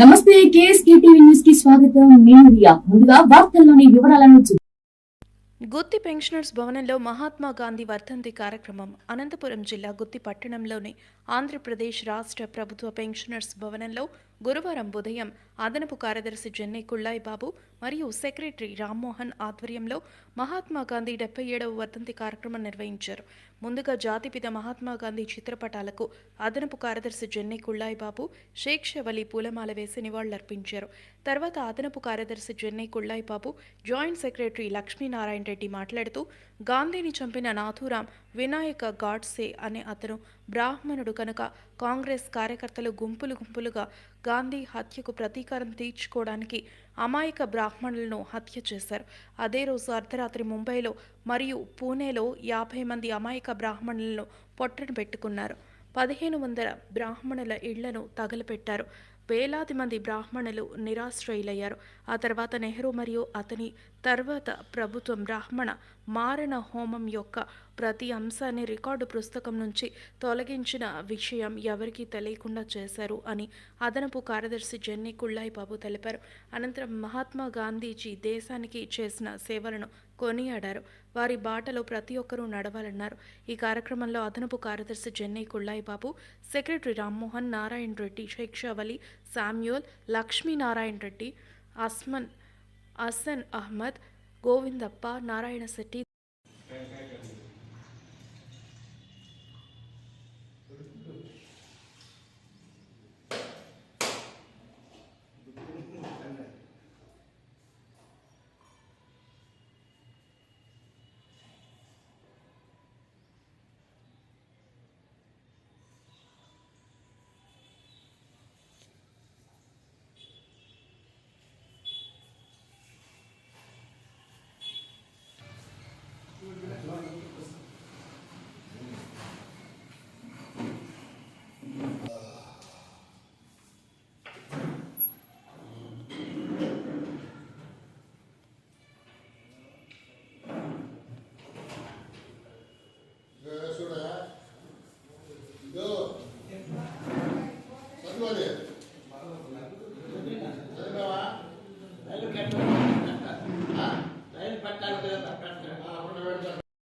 నమస్తే KSK TV news కి స్వాగతం. నేను రియా. ముందుగా వార్తల్లోని వివరాలను గుత్తి పెన్షనర్స్ భవనంలో మహాత్మా గాంధీ వర్ధంతి కార్యక్రమం. అనంతపురం జిల్లా గుత్తి పట్టణంలోని ఆంధ్రప్రదేశ్ రాష్ట్ర ప్రభుత్వ పెన్షనర్స్ భవనంలో గురువారం ఉదయం అదనపు కార్యదర్శి జెన్నె కుళ్ళాయి బాబు మరియు సెక్రటరీ రామ్మోహన్ ఆధ్వర్యంలో మహాత్మా గాంధీ 77వ వర్ధంతి కార్యక్రమం నిర్వహించారు. ముందుగా జాతిపిత మహాత్మా గాంధీ చిత్రపటాలకు అదనపు కార్యదర్శి జెన్నె కుళ్ళాయి బాబు, షేక్ షవలి పూలమాల వేసి నివాళులర్పించారు. తర్వాత అదనపు కార్యదర్శి జెన్నె కుళ్ళాయి బాబు, జాయింట్ సెక్రటరీ లక్ష్మీనారాయణ రెడ్డి మాట్లాడుతూ, గాంధీని చంపిన నాథూరాం వినాయక గాడ్సే అనే అతను బ్రాహ్మణుడు కనుక కాంగ్రెస్ కార్యకర్తలు గుంపులుగా గాంధీ హత్యకు ప్రతీకారం తీర్చుకోవడానికి అమాయక బ్రాహ్మణులను హత్య చేశారు. అదే రోజు అర్ధరాత్రి ముంబైలో మరియు పూణేలో 50 మంది అమాయక బ్రాహ్మణులను పొట్టన పెట్టుకున్నారు. 1500 బ్రాహ్మణుల ఇళ్లను తగలపెట్టారు. వేలాది మంది బ్రాహ్మణులు నిరాశ్రయులయ్యారు. ఆ తర్వాత నెహ్రూ మరియు అతని తర్వాత ప్రభుత్వం బ్రాహ్మణ మారణ హోమం యొక్క ప్రతి అంశాన్ని రికార్డు పుస్తకం నుంచి తొలగించిన విషయం ఎవరికీ తెలియకుండా చేశారు అని అదనపు కార్యదర్శి జెన్నె కుళ్ళాయి బాబు తెలిపారు. అనంతరం మహాత్మా గాంధీజీ దేశానికి చేసిన సేవలను కొనియాడారు. వారి బాటలో ప్రతి ఒక్కరూ నడవాలన్నారు. ఈ కార్యక్రమంలో అదనపు కార్యదర్శి జెన్నె కుళ్ళాయి బాబు, సెక్రటరీ రామ్మోహన్, నారాయణ రెడ్డి, షేక్ షవలి, శామ్యూల్, లక్ష్మీనారాయణ రెడ్డి, అసన్ అహ్మద్, గోవిందప్ప, నారాయణ శెట్టి